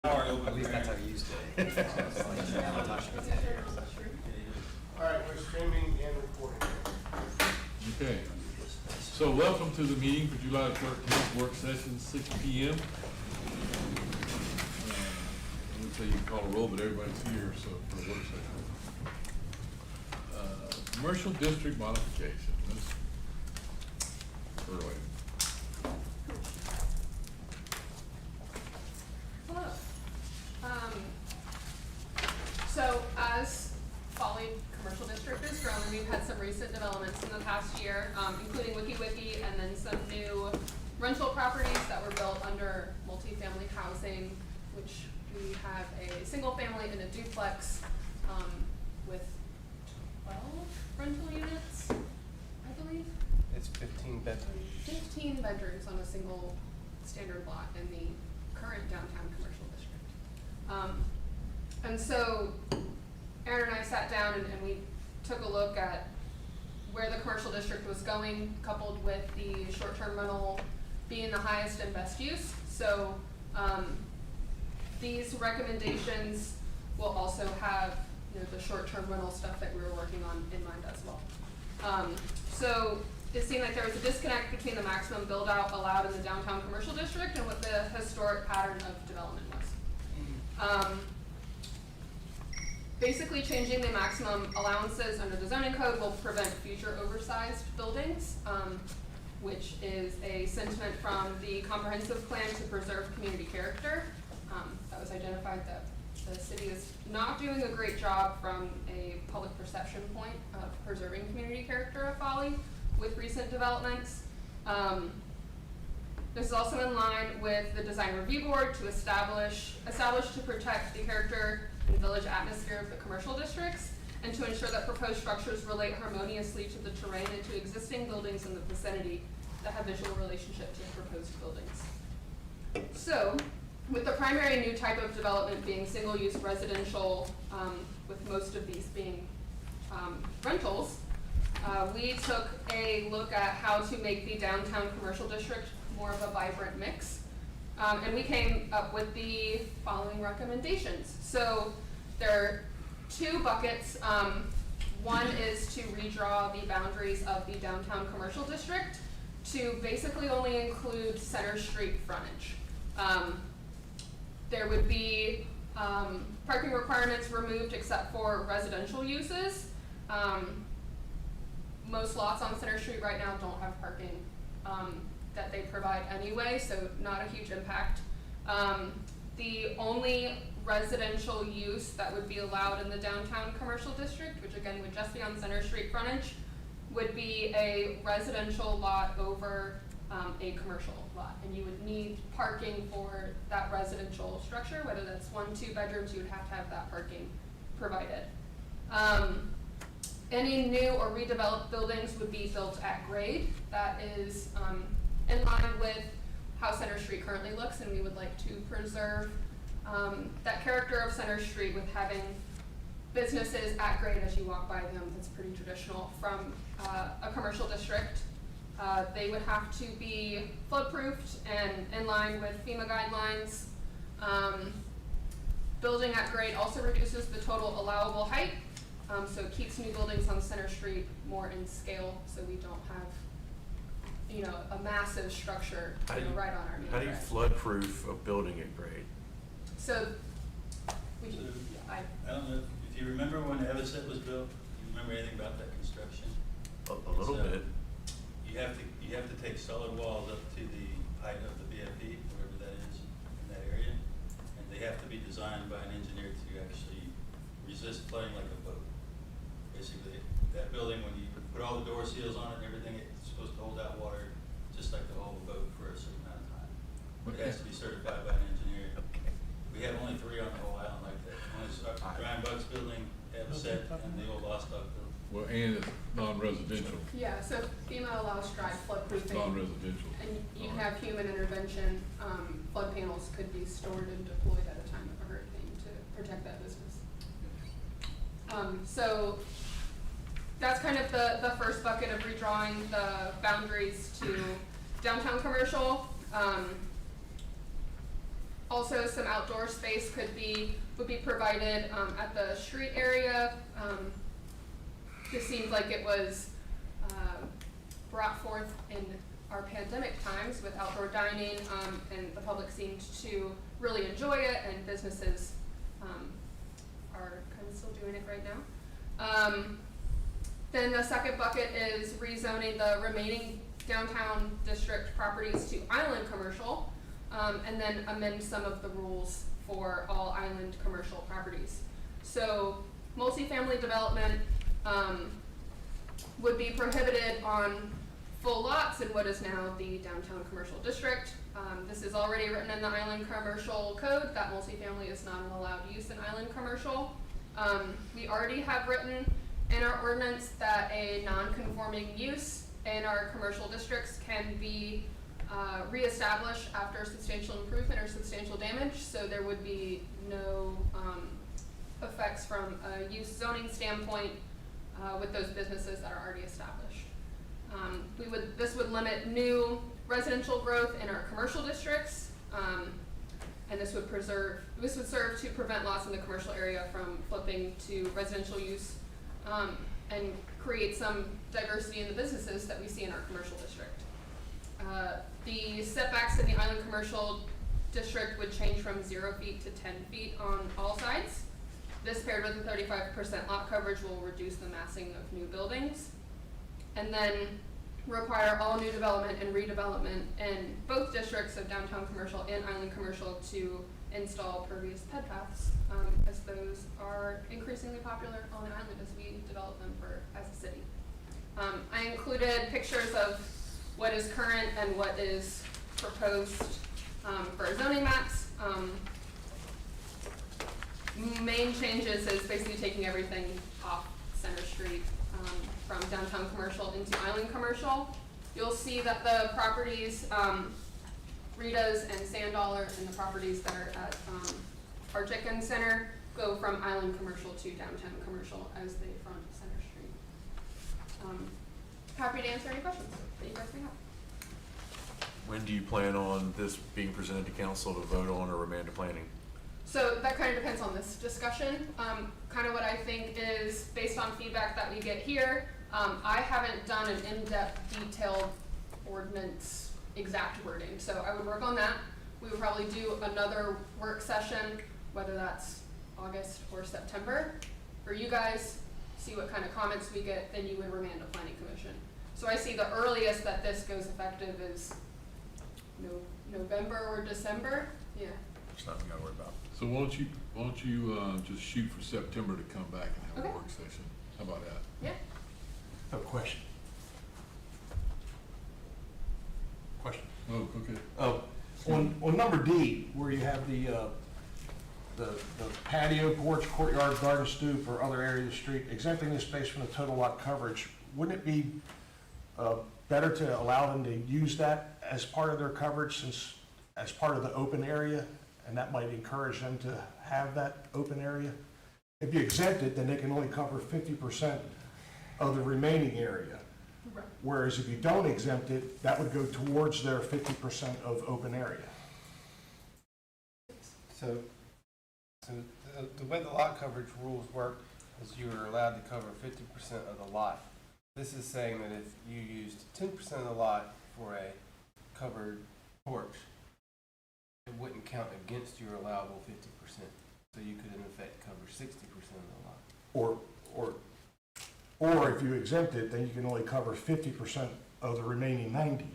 At least that's how you used it. All right, we're streaming and recording. Okay, so welcome to the meeting for July 13th, work session, 6 p.m. I would say you can call a roll, but everybody's here, so for the work session. Commercial district modification, Ms. Burley. Hello. So as Folly Commercial District has grown, we've had some recent developments in the past year, including WikiWiki and then some new rental properties that were built under multifamily housing, which we have a single family and a duplex with 12 rental units, I believe. It's 15 bedrooms. 15 bedrooms on a single standard lot in the current downtown commercial district. And so Aaron and I sat down and we took a look at where the commercial district was going, coupled with the short-term rental being the highest and best use. So these recommendations will also have the short-term rental stuff that we were working on in mind as well. So it seemed like there was a disconnect between the maximum build-out allowed in the downtown commercial district and what the historic pattern of development was. Basically, changing the maximum allowances under the zoning code will prevent future oversized buildings, which is a sentiment from the comprehensive plan to preserve community character. That was identified that the city is not doing a great job from a public perception point of preserving community character of Folly with recent developments. This is also in line with the design review board to establish to protect the character and village atmosphere of the commercial districts and to ensure that proposed structures relate harmoniously to the terrain and to existing buildings in the vicinity that have visual relationship to the proposed buildings. So, with the primary new type of development being single-use residential, with most of these being rentals, we took a look at how to make the downtown commercial district more of a vibrant mix. And we came up with the following recommendations. So there are two buckets. One is to redraw the boundaries of the downtown commercial district to basically only include Center Street frontage. There would be parking requirements removed except for residential uses. Most lots on Center Street right now don't have parking that they provide anyway, so not a huge impact. The only residential use that would be allowed in the downtown commercial district, which again would just be on Center Street frontage, would be a residential lot over a commercial lot. And you would need parking for that residential structure, whether that's 1-2 bedrooms, you would have to have that parking provided. Any new or redeveloped buildings would be built at grade. That is in line with how Center Street currently looks, and we would like to preserve that character of Center Street with having businesses at grade as you walk by them. That's pretty traditional from a commercial district. They would have to be flood-proofed and in line with FEMA guidelines. Building at grade also reduces the total allowable height, so it keeps new buildings on Center Street more in scale, so we don't have a massive structure right on our main How do you drag. flood-proof a building at grade? So, I don't know if you remember when Everset was built. You remember anything about that construction? A little So, bit. You have to take solid walls up to the height of the BFE, whatever that is, in that area, and they have to be designed by an engineer to actually resist flooding like a boat. Basically, that building, when you put all the door seals on it and everything, it's supposed to hold out water just like the whole boat for a certain amount of time. It has to be certified by an engineer. Okay. We have only 3 on the whole island like that. One is Brian Buck's building, Everset, and the old Lost Dog building. Well, and it's non-residential. yeah, so FEMA allows dry floodproofing. Non-residential. And you can have human intervention. Flood panels could be stored and deployed at a time of a hurricane to protect that business. So that's kind of the first bucket of redrawing the boundaries to downtown commercial. Also, some outdoor space would be provided at the street area. This seems like it was brought forth in our pandemic times with outdoor dining, and the public seemed to really enjoy it, and businesses are kind of still doing it right now. Then the second bucket is rezoning the remaining downtown district properties to island commercial, and then amend some of the rules for all island commercial properties. So multifamily development would be prohibited on full lots in what is now the downtown commercial district. This is already written in the island commercial code that multifamily is not an allowed use in island commercial. We already have written in our ordinance that a non-conforming use in our commercial districts can be reestablished after substantial improvement or substantial damage, so there would be no effects from a use zoning standpoint with those businesses that are already established. This would limit new residential growth in our commercial districts, and this would serve to prevent loss in the commercial area from flipping to residential use, and create some diversity in the businesses that we see in our commercial district. The setbacks in the island commercial district would change from 0 feet to 10 feet on all sides. This paired with the 35% lot coverage will reduce the massing of new buildings. And then require all new development and redevelopment in both districts of downtown commercial and island commercial to install pervious ped paths, as those are increasingly popular on the island as we develop them as a city. I included pictures of what is current and what is proposed for zoning maps. Main changes is basically taking everything off Center Street from downtown commercial into island commercial. You'll see that the properties, Rita's and Sand Dollar, and the properties that are at our chicken center go from island commercial to downtown commercial as they front Center Street. Happy to answer any questions that you guys may have. When do you plan on this being presented to council to vote on or remand to planning? So that kind of depends on this discussion. Kind of what I think is based on feedback that we get here. I haven't done an in-depth detailed ordinance exact wording, so I would work on that. We would probably do another work session, whether that's August or September, for you guys, see what kind of comments we get, then you would remand to planning commission. So I see the earliest that this goes effective is November or December. Yeah. It's nothing we gotta worry about. So why don't you just shoot for September to come back and have Okay. a work session? How about that? Yeah. A question. Question. Oh, okay. On number D, where you have the patio, porch, courtyard, garden stoop, or other area of the street, exempting the space from the total lot coverage, wouldn't it be better to allow them to use that as part of their coverage, since as part of the open area, and that might encourage them to have that open area? If you exempt it, then they can only cover 50% of the remaining area. Right. Whereas if you don't exempt it, that would go towards their 50% of open area. So the way the lot coverage rules work is you are allowed to cover 50% of the lot. This is saying that if you used 10% of the lot for a covered porch, it wouldn't count against your allowable 50%. So you could in effect cover 60% of the lot. Or if you exempt it, then you can only cover 50% of the remaining 90.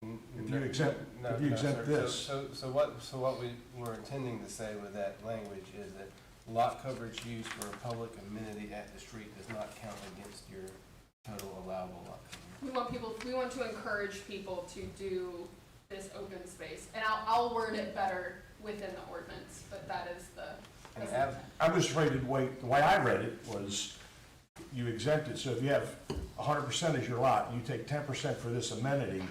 If you exempt sir. this. So what we were intending to say with that language is that lot coverage used for a public amenity at the street does not count against your total allowable lot coverage. We want to encourage people to do this open space, and I'll word it better within the ordinance, but that is the. I'm just afraid the way I read it was you exempt it, so if you have 100% as your lot, and you take 10% for this amenity,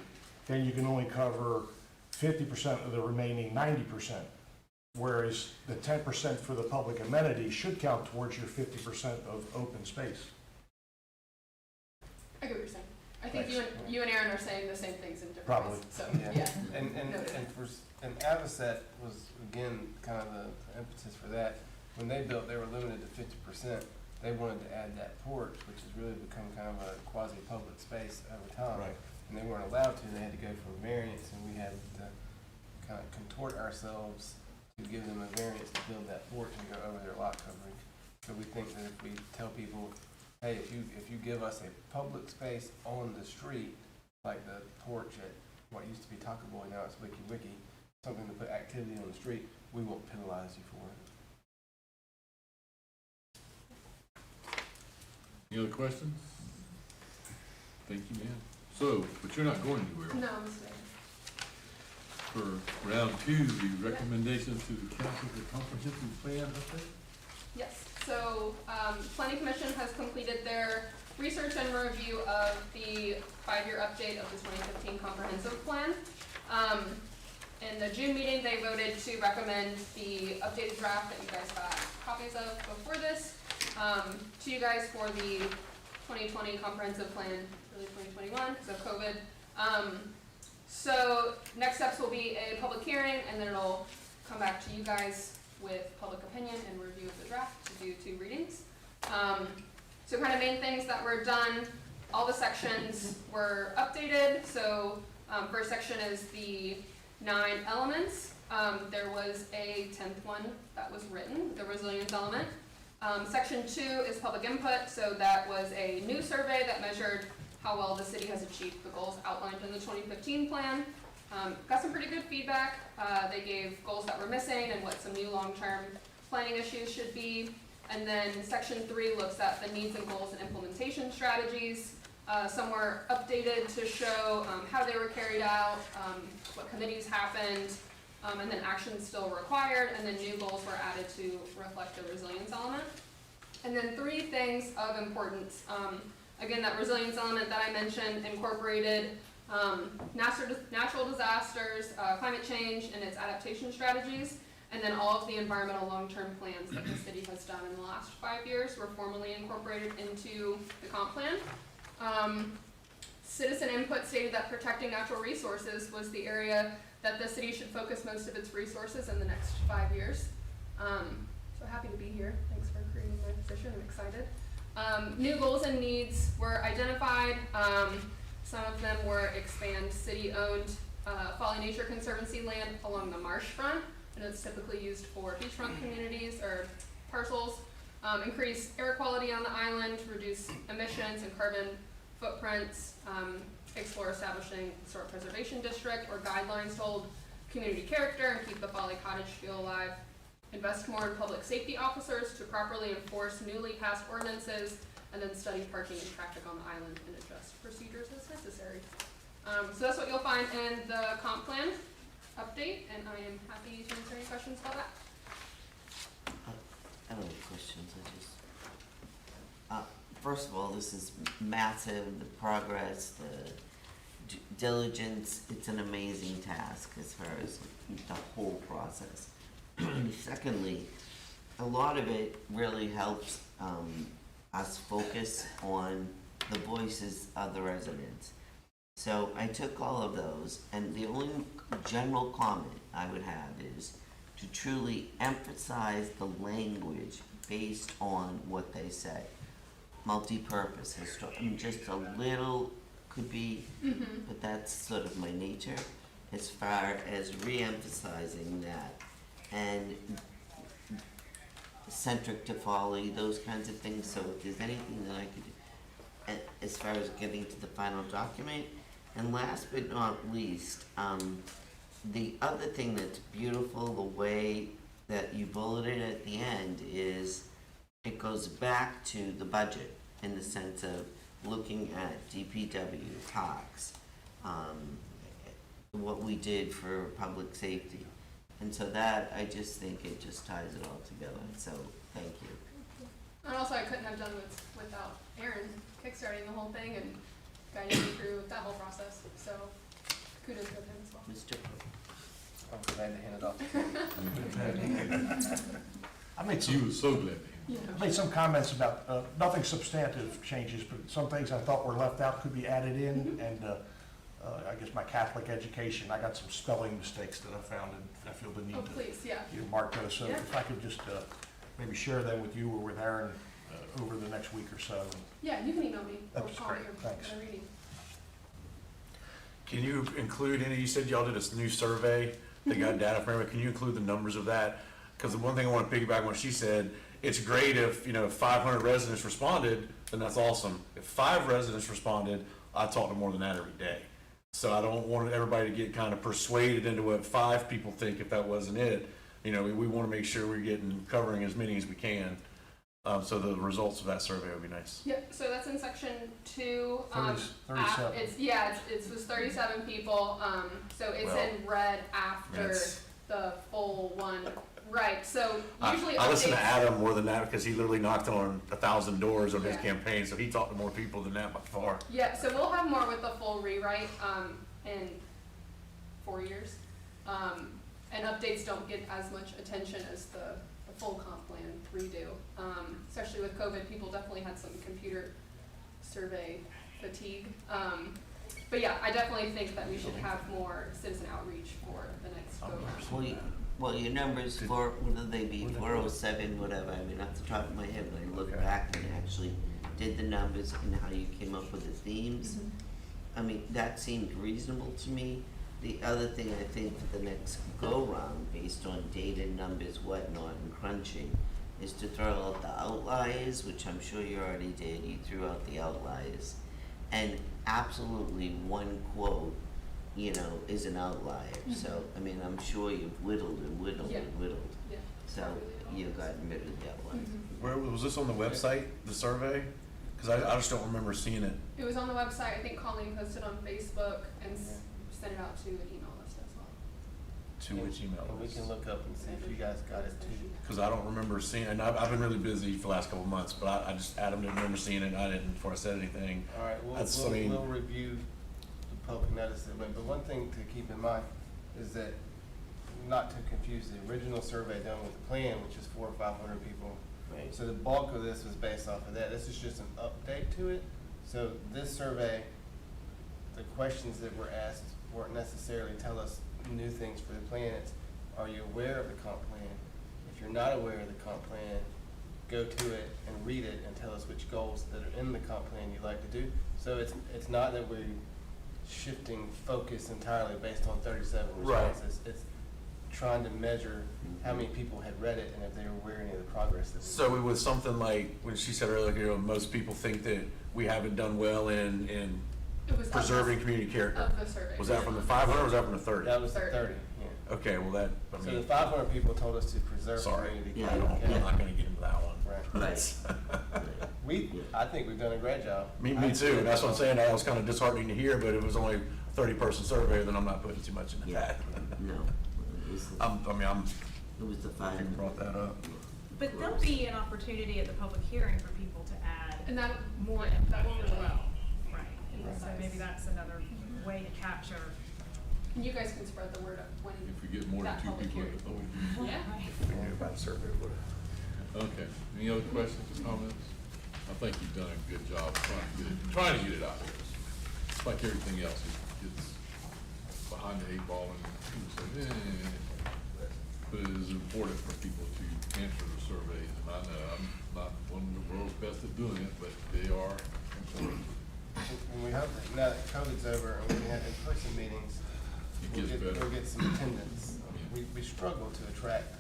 then you can only cover 50% of the remaining 90%. Whereas the 10% for the public amenity should count towards your 50% of open space. I get what you're saying. I think Thanks. you and Aaron are saying the same things in different Probably. ways. So Yeah. yeah. And Noted. for And Avocet was, again, kind of the impetus for that. When they built, they were limited to 50%. They wanted to add that porch, which has really become kind of a quasi-public space over time. Right. And they weren't allowed to, they had to go for a variance, and we had to kind of contort ourselves to give them a variance to build that porch and go over their lot coverage. So we think that if we tell people, hey, if you give us a public space on the street, like the porch at what used to be Taco Boy, now it's Wiki Wiki, something to put activity on the street, we won't penalize you for it. Any other questions? Thank you, ma'am. So, but you're not going anywhere. No, I'm staying. For round two, the recommendations to the council for comprehensive plan update? Yes, so, Planning Commission has completed their research and review of the 5-year update of the 2015 comprehensive plan. In the June meeting, they voted to recommend the updated draft that you guys got copies of before this, to you guys for the 2020 comprehensive plan, really 2021, because of COVID. So next steps will be a public hearing, and then it'll come back to you guys with public opinion and review of the draft to do 2 readings. So kind of main things that were done, all the sections were updated. So first section is the 9 elements. There was a 10th one that was written, the resilience element. Section 2 is public input, so that was a new survey that measured how well the city has achieved the goals outlined in the 2015 plan. Got some pretty good feedback. They gave goals that were missing and what some new long-term planning issues should be. And then section 3 looks at the needs and goals and implementation strategies. Some were updated to show how they were carried out, what committees happened, and then actions still required, and then new goals were added to reflect the resilience element. And then 3 things of importance. Again, that resilience element that I mentioned incorporated natural disasters, climate change, and its adaptation strategies, and then all of the environmental long-term plans that the city has done in the last 5 years were formally incorporated into the comp plan. Citizen input stated that protecting natural resources was the area that the city should focus most of its resources in the next 5 years. So happy to be here. Thanks for creating my position. I'm excited. New goals and needs were identified. Some of them were expand city-owned Folly Nature Conservancy land along the marsh front, and it's typically used for beachfront communities or parcels. Increase air quality on the island, reduce emissions and carbon footprints, explore establishing historic preservation district or guidelines to hold community character and keep the Folly Cottage feel alive. Invest more in public safety officers to properly enforce newly passed ordinances, and then study parking and traffic on the island and adjust procedures as necessary. So that's what you'll find in the comp plan update, and I am happy to answer any questions about that. I don't have questions, first of all, this is massive, the progress, the diligence, it's an amazing task as far as the whole process. Secondly, a lot of it really helps us focus on the voices of the residents. So I took all of those, and the only general comment I would have is to truly emphasize the language based on what they say. Multi-purpose, just a little could be, but that's sort of my nature as far as re-emphasizing that and centric to Folly, those kinds of things. So if there's anything that I could do as far as getting to the final document. And last but not least, the other thing that's beautiful, the way that you bulleted at the end, is it goes back to the budget in the sense of looking at DPW, parks, what we did for public safety. And so that, I just think it just ties it all together. So thank you. And also, I couldn't have done without Aaron kickstarting the whole thing and guiding me through that whole process. So kudos to him as well. Mr. I'm glad to hand it off. I made You some, were so glad to hear. I made some comments about, nothing substantive changes, but some things I thought were left out could be added in, and I guess my Catholic education, I got some spelling mistakes that I found, and I feel the need Oh, to, please, yeah. mark those. So Yeah. if I could just maybe share them with you or with Aaron over the next week or so. Yeah, you can email me or That's call me great, or thanks. whatever you need. Can you include any, you said y'all did a new survey that got data from everybody, can you include the numbers of that? Because the one thing I want to piggyback on what she said, it's great if, 500 residents responded, then that's awesome. If 5 residents responded, I talk to more than that every day. So I don't want everybody to get kind of persuaded into what 5 people think if that wasn't it. We want to make sure we're covering as many as we can. So the results of that survey would be nice. Yep, so that's in section 2. 37. It was 37 people, so it's Well, in red after that's- the full one. Right, so I usually listen to updates- Adam more than that because he literally knocked on 1,000 doors on his Yeah. campaign, so he talked to more people than that by far. Yeah, so we'll have more with the full rewrite, in 4 years. And updates don't get as much attention as the full comp plan redo. Especially with COVID, people definitely had some computer survey fatigue. But yeah, I definitely think that we should have more citizen outreach for the next go round. Well, your numbers for, what do they be, 407, whatever, I mean, off the top of my head, when I look back and actually did the numbers and how you came up with the themes, I mean, that seemed reasonable to me. The other thing I think for the next go-round, based on data, numbers, whatnot, and crunching, is to throw out the outliers, which I'm sure you already did, you threw out the outliers. And absolutely one quote, is an outlier. So, I mean, I'm sure you've whittled and whittled Yeah. and whittled. Yeah. So you've gotten rid of the outliers. Where was this on the website, the survey? Because I just don't remember seeing it. It was on the website, I think Colleen posted on Facebook and sent it out to an email list as well. To which email? And we can look up and see if you guys got it too. Because I don't remember seeing, and I've been really busy for the last couple of months, but Adam didn't remember seeing it, and I didn't before I said anything. All right, That's, I mean- we'll review the public notice that went, but one thing to keep in mind is that, not to confuse the original survey done with the plan, which is 400 or 500 people. Right. So the bulk of this was based off of that. This is just an update to it. So this survey, the questions that were asked weren't necessarily tell us new things for the plan. It's, are you aware of the comp plan? If you're not aware of the comp plan, go to it and read it and tell us which goals that are in the comp plan you'd like to do. So it's not that we're shifting focus entirely based on 37 Right. responses. It's trying to measure how many people had read it and if they were aware of any of the progress that we So it was something like, when she said earlier, most people think that we haven't done well in It was preserving community character. of the survey. Was that from the 500 or was that from the 30? That was the 30. 30, yeah. Okay, well that, I So the mean, 500 people told us to preserve sorry, community Yeah, I character. don't, I'm not gonna get into that one. Right. That's, I think we've done a great job. me too, that's what I'm saying, that was kind of disheartening to hear, but it was only a 30-person survey, then I'm not putting too much into Yeah. that. No, it was the, I'm it was the you 500. brought that up. But there'll be an opportunity at the public hearing for people to add And that, more yeah, that input will as really well. Right. emphasize. So maybe that's another way to capture. And you guys can spread the word up when. If we get more than that 2 public people at hearing. the public meeting. Yeah. If we knew about the survey, we would've. Okay, any other questions or comments? I think you've done a good job trying to get it out there. It's like everything else, it gets behind the 8 ball and people say, But it is important for people to answer the surveys, and I know I'm not one of the world's best at doing it, but they are important. And we hope that now that COVID's over and we can have in-person meetings, It gets better. we'll get some attendance. We struggle to attract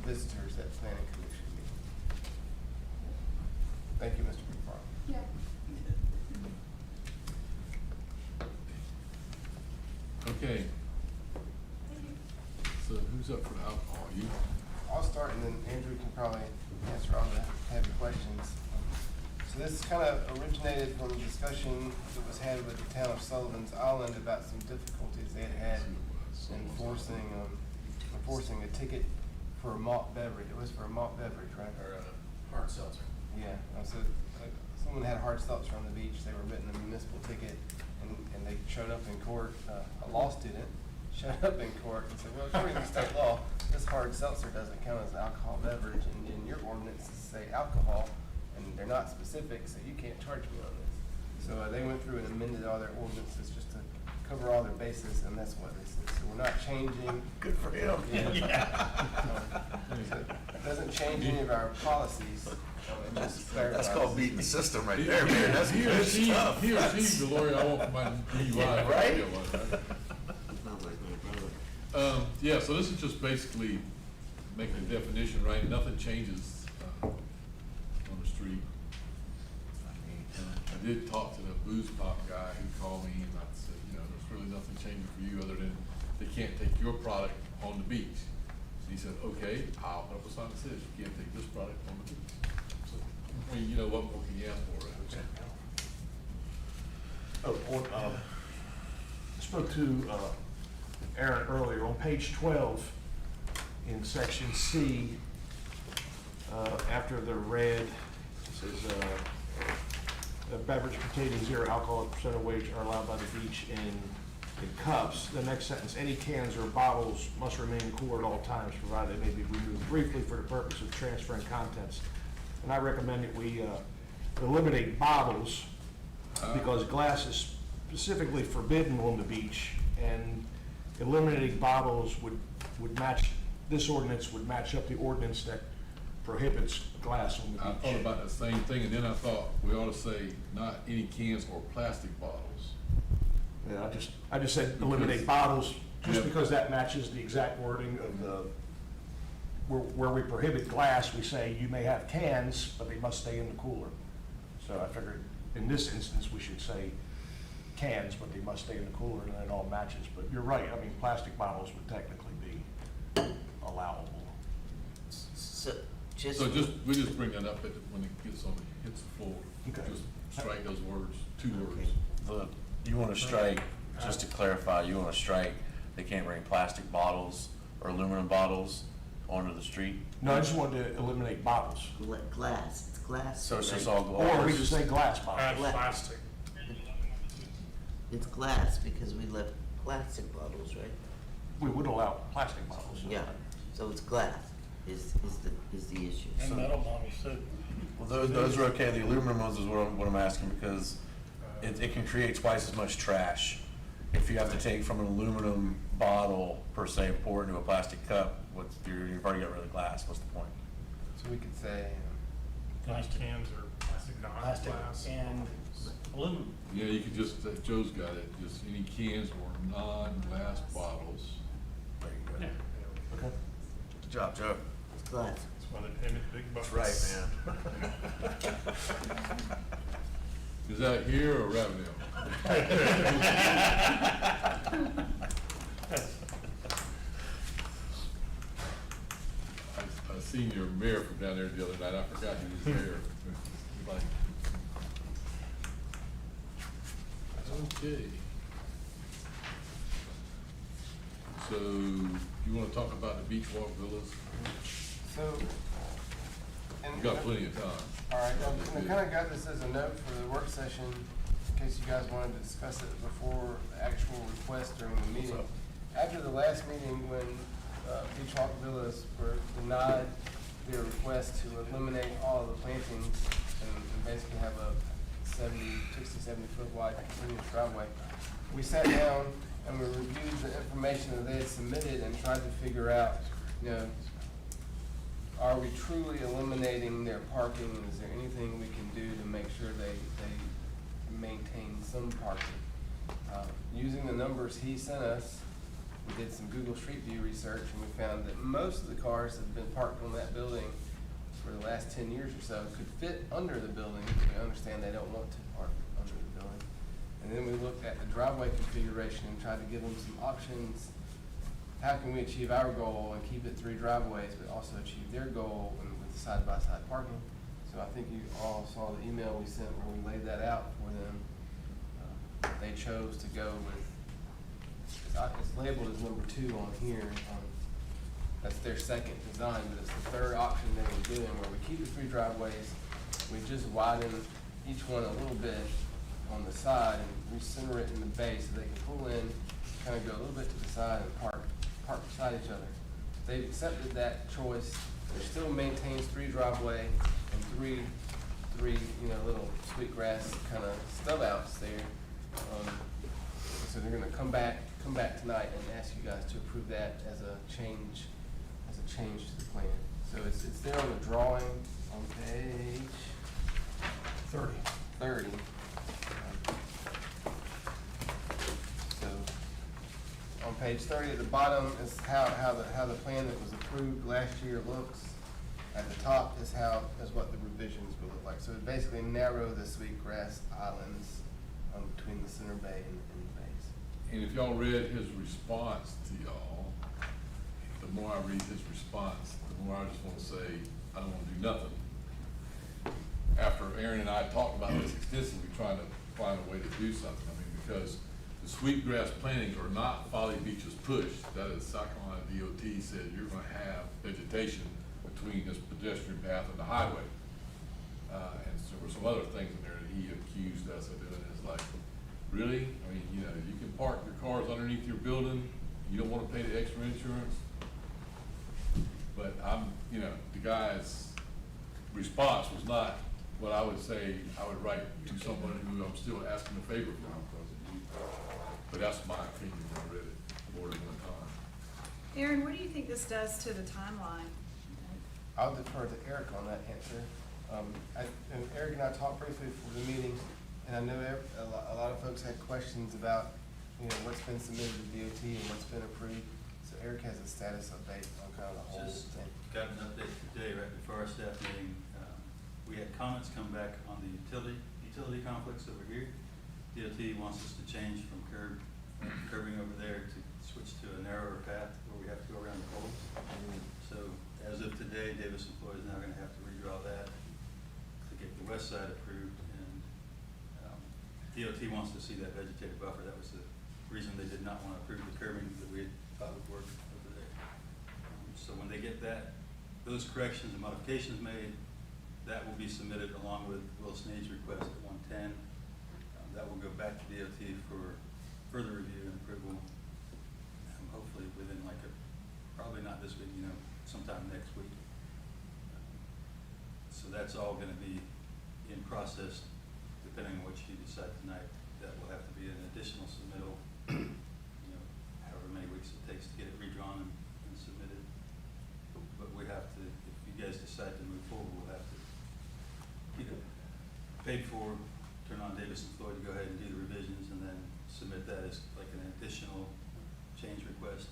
visitors at planning commission meetings. Thank you, Mr. McFarland. Yeah. Okay. So who's up for the alcohol? You? I'll start and then Andrew can probably answer all the heavy questions. So this kind of originated from a discussion that was had with the town of Sullivan's Island about some difficulties they had enforcing a ticket for a malt beverage. It was for a malt beverage, right? Or hard seltzer. Yeah, so someone had hard seltzer on the beach, they were written a municipal ticket, and they showed up in court, a law student showed up in court and said, well, according to state law, this hard seltzer doesn't count as an alcohol beverage, and in your ordinances say alcohol, and they're not specific, so you can't charge me on this. So they went through and amended all their ordinances just to cover all their bases, and that's what this is. So we're not changing. Good for him. So it doesn't change any of our policies. It just clarifies. That's called beating the system right there, man. That's He or good she, stuff. he or she's the lawyer I want for my DUI. Right? Sounds like my brother. Yeah, so this is just basically making a definition, right? Nothing changes, on the street. I did talk to the booze pop guy who called me and I said, there's really nothing changing for you other than they can't take your product on the beach. And he said, okay, I'll put up a sign that says you can't take this product on the beach. So, what more can you ask for, right? I spoke to Aaron earlier, on page 12, in section C, after the red, it says, a beverage containing 0 alcohol percent weight are allowed by the beach in cups. The next sentence, any cans or bottles must remain cooler at all times, provided they may be removed briefly for the purpose of transferring contents. And I recommend that we eliminate bottles, because glass is specifically forbidden on the beach, and eliminating bottles would match, this ordinance would match up the ordinance that prohibits glass on the I beach. thought about the same thing, and then I thought we ought to say not any cans or plastic bottles. Yeah, I just said eliminate bottles, just Yeah. because that matches the exact wording of the, where we prohibit glass, we say you may have cans, but they must stay in the cooler. So I figured in this instance, we should say cans, but they must stay in the cooler, and then it all matches. But you're right, I mean, plastic bottles would technically be allowable. So, just. So we just bring that up when it hits the floor. Okay. Just strike those words, 2 words. Okay. You wanna strike, just to clarify, you wanna strike, they can't bring plastic bottles or aluminum bottles onto the street? No, I just wanted to eliminate bottles. Glass, it's glass. So it's just right? all glass? Or we just say glass bottles. Plastic. It's glass because we left plastic bottles, right? We would allow plastic bottles. Yeah, so it's glass is the issue. And metal bottles too. Well, those are okay, the aluminum ones is what I'm asking, because it can create twice as much trash. If you have to take from an aluminum bottle per se, and pour it into a plastic cup, you've already got rid of glass, what's the point? So we could say, Glass cans or plastic Plastic non-glass. and aluminum. Yeah, you could just, Joe's got it, just any cans or non-glass bottles. There you go. Yeah. Okay. Good job, Joe. It's glass. That's why they pay me the big bucks. That's right, man. Is that here or revenue? I seen your mayor from down there the other night, I forgot he was there. Like, okay. So, you wanna talk about the beach walk villas? so. and- You got plenty of time. All right, well, we kind of got this as a note for the work session, in case you guys wanted to discuss it before the actual request during the meeting. After the last meeting, when Beach Hawk Villas were denied their request to eliminate all of the plantings and basically have a 70 foot wide continuous driveway, we sat down and we reviewed the information that they had submitted and tried to figure out, are we truly eliminating their parking, and is there anything we can do to make sure they maintain some parking? Using the numbers he sent us, we did some Google Street View research, and we found that most of the cars that have been parked on that building for the last 10 years or so could fit under the building. We understand they don't want to park under the building. And then we looked at the driveway configuration and tried to give them some options. How can we achieve our goal and keep it 3 driveways, but also achieve their goal and with side-by-side parking? So I think you all saw the email we sent where we laid that out for them. They chose to go with, it's labeled as number 2 on here. That's their second design, but it's the 3rd option they were doing, where we keep the 3 driveways, we just widen each one a little bit on the side and recenter it in the base so they can pull in, kind of go a little bit to the side and park beside each other. They've accepted that choice. It still maintains 3 driveway and 3 three, little sweetgrass kind of stub outs there. So they're gonna come back tonight and ask you guys to approve that as a change to the plan. So it's there on the drawing on page 30. So on page 30 at the bottom is how the plan that was approved last year looks. At the top is what the revisions will look like. So it basically narrow the sweetgrass islands between the center bay and the bays. And if y'all read his response to y'all, the more I read his response, the more I just want to say, I don't want to do nothing. After Aaron and I talked about this extensively, trying to find a way to do something, I mean, because the sweetgrass plantings are not Folly Beach's push. That is, South Carolina DOT said you're gonna have vegetation between this pedestrian path and the highway. And so there were some other things in there that he accused us of doing. It's like, really? I mean, you can park your cars underneath your building, you don't wanna pay the extra insurance. But the guy's response was not what I would say I would write to someone who I'm still asking a favor from. But that's my opinion, I read it more than one time. Aaron, what do you think this does to the timeline? I'll defer to Eric on that answer. And Eric and I talked briefly before the meeting, and I know a lot of folks had questions about, what's been submitted to DOT and what's been approved. So Eric has a status update on kind of the whole Just thing. got an update today, right before our staff meeting. We had comments come back on the utility conflicts over here. DOT wants us to change from curbing over there to switch to a narrower path where we have to go around the poles. So as of today, Davis Employee is now gonna have to redraw that to get the west side approved, and DOT wants to see that vegetative buffer. That was the reason they did not want to approve the curbing that we had thought would work over there. So when they get those corrections and modifications made, that will be submitted along with Will Snead's request at 110. That will go back to DOT for further review and approval, hopefully within probably not this week, sometime next week. So that's all gonna be in process, depending on what you decide tonight. That will have to be an additional submittal, however many weeks it takes to get it redrawn and submitted. But we have to, if you guys decide to move forward, we'll have to paid for, turn on Davis and Floyd to go ahead and do the revisions, and then submit that as like an additional change request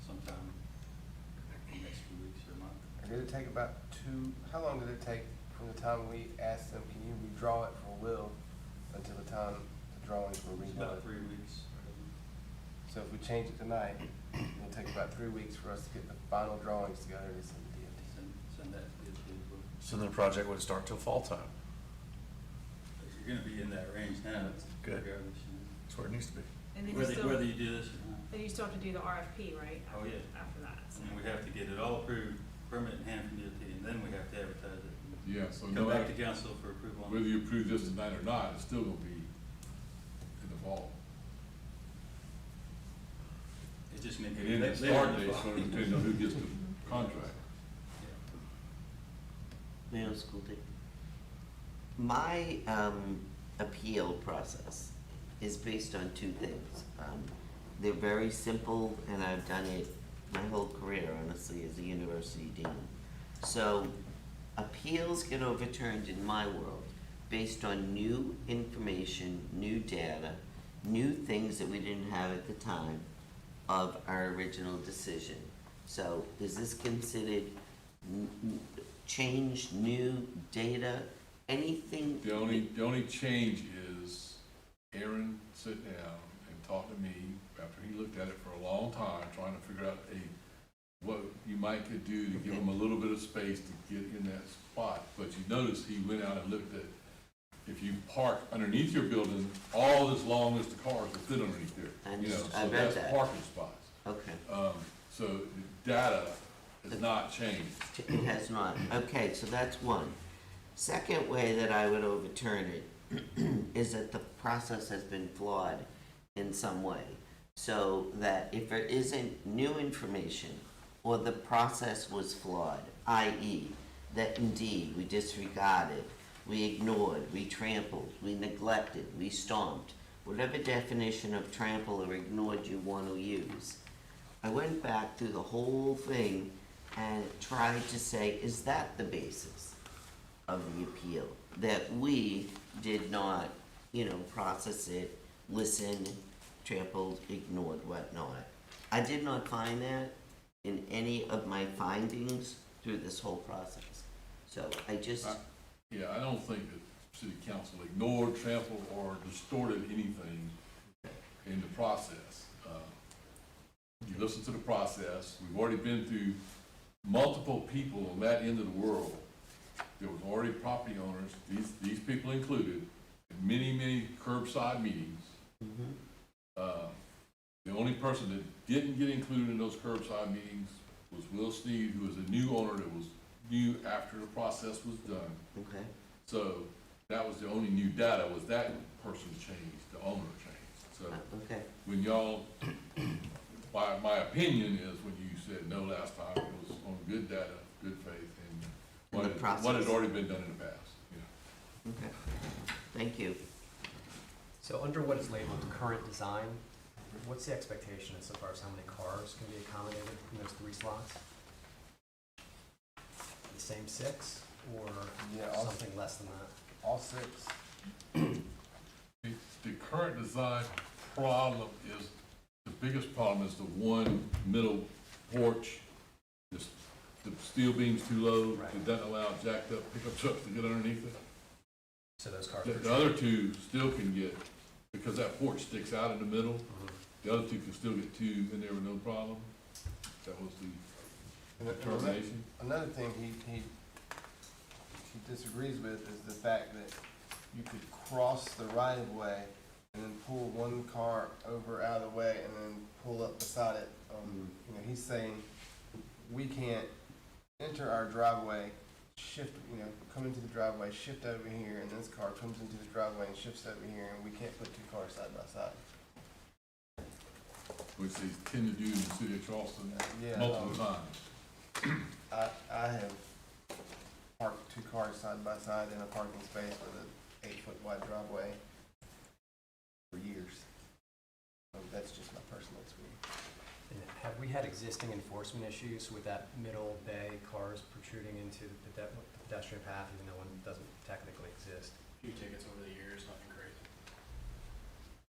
sometime in the next few weeks or a month. And did it take how long did it take from the time we asked them, can you redraw it for Will, until the time the drawings were It's redone? about 3 weeks. So if we change it tonight, it'll take about 3 weeks for us to get the final drawings together to send to DOT. Send that to DOT as well. So then the project would start till fall time. You're gonna be in that range now. Good. Regardless, That's where it needs to be. And then whether you do this or not. then you still have to do the RFP, right? Oh, yeah. After that. So. And we have to get it all approved, permit in hand from DOT, and then we have to advertise it. Yeah, so Come no back matter, to council for approval. whether you approve this tonight or not, it's still gonna be in the fall. It just may And be. then the later start in the date's fall. gonna depend on who gets the contract. Middle school day. My appeal process is based on two things. They're very simple, and I've done it my whole career, honestly, as a university dean. So appeals get overturned in my world based on new information, new data, new things that we didn't have at the time of our original decision. So is this considered changed, new data, anything? The only change is Aaron sit down and talk to me after he looked at it for a long time, trying to figure out what you might could do to give him a little bit of space to get in that spot. But you notice he went out and looked at, if you park underneath your building, all as long as the cars will fit underneath there. I You know, just- I so read that's that. parking spots. Okay, So the data has not changed. it has not. Okay, so that's one. Second way that I would overturn it is that the process has been flawed in some way. So that if there isn't new information or the process was flawed, i.e. that indeed we disregarded, we ignored, we trampled, we neglected, we stomped, whatever definition of trample or ignored you want to use. I went back through the whole thing and tried to say, is that the basis of the appeal? That we did not, process it, listen, trampled, ignored, whatnot. I did not find that in any of my findings through this whole process. So I just, Yeah, I don't think that city council ignored, trampled, or distorted anything in the process. You listen to the process, we've already been through multiple people on that end of the world. There was already property owners, these people included, in many curbside meetings. The only person that didn't get included in those curbside meetings was Will Sneed, who was a new owner that was new after the process was done. okay, So that was the only new data, was that person changed, the owner changed. So okay, when y'all, my opinion is when you said no last time, it was on good data, good faith, and And the what had process. already been done in the past, yeah. okay. Thank you. So under what is labeled current design, what's the expectation as far as how many cars can be accommodated in those 3 slots? The same 6 or Yeah, all something less than that? All 6. The current design problem is, the biggest problem is the one middle porch. The steel beam's too low, Right. it doesn't allow jacked up pickup trucks to get underneath it. So those cars. The other two still can get, because that porch sticks out in the middle, Mhm. the other two can still get 2 in there with no problem. That was the determination. Another thing he disagrees with is the fact that you could cross the right of way and then pull one car over out of the way and then pull up beside it. He's saying we can't enter our driveway, shift, come into the driveway, shift over here, and this car comes into the driveway and shifts over here, and we can't put 2 cars side by side. Which they tend to do in the city of Charleston Yeah, multiple times. I have parked 2 cars side by side in a parking space with an 8-foot wide driveway for years. So that's just my personal experience. And have we had existing enforcement issues with that middle bay, cars protruding into the pedestrian path, even though one doesn't technically exist? Few tickets over the years, nothing crazy.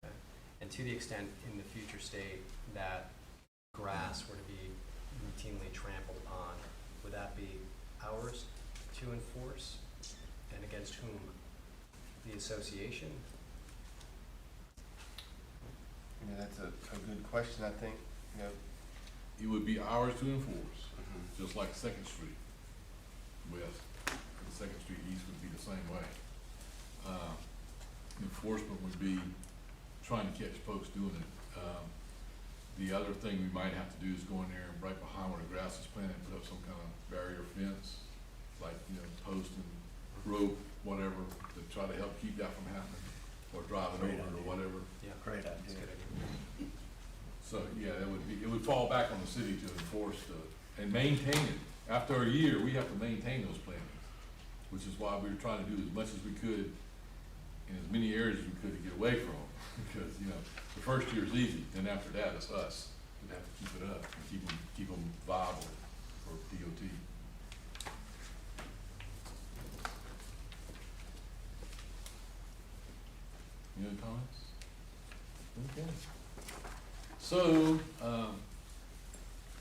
Okay. And to the extent in the future state that grass were to be routinely trampled upon, would that be ours to enforce? And against whom? The association? That's a good question, I think, It would be ours to enforce, just like Second Street West, and Second Street East would be the same way. Enforcement would be trying to catch folks doing it. The other thing we might have to do is go in there and right behind where the grass is planted, put up some kind of barrier fence, like, post and rope, whatever, to try to help keep that from happening, or drive it over or whatever. Yeah. Great That's a idea. good idea. So, yeah, it would fall back on the city to enforce and maintain it. After a year, we have to maintain those plantings, which is why we were trying to do as much as we could in as many areas as we could to get away from them. Because, the first year is easy, then after that, it's us that have to keep it up and keep them viable for DOT. Any other comments? Okay. So,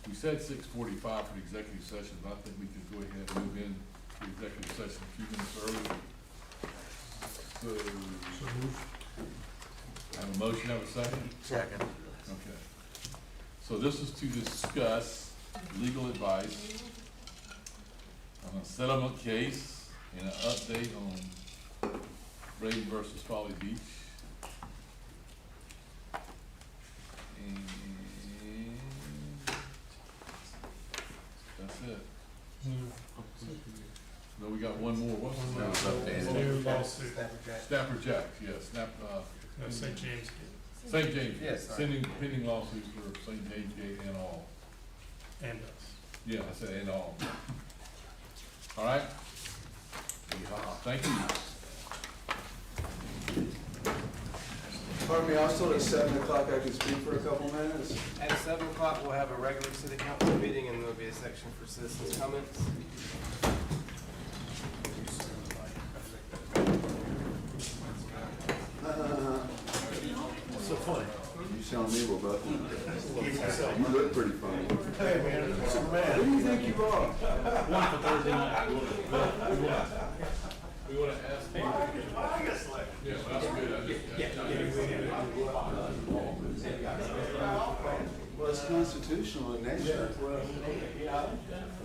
we said 6:45 for the executive session, but I think we could go ahead and move in to the executive session a few minutes early. So, have a motion, have a second? Second. Okay. So this is to discuss legal advice on a settlement case and an update on Braden versus Folly Beach. And that's it. No, we got one more. What's the New lawsuit, Snapper Jacks, yes, St. James. St. James, Yes, sorry. pending lawsuits for St. James Gate and all. And us. Yeah, I said and all. All right? Thank you. Pardon me, I was told at 7 o'clock I could speak for a couple minutes. At 7 o'clock, we'll have a regular city council meeting, and there'll be a section for citizens' comments. So funny. You telling me we're both? You look pretty funny. Hey, man, Superman. Who do you think you are? We wanna ask him. Yeah, well, that's good. Well, it's constitutional in nature.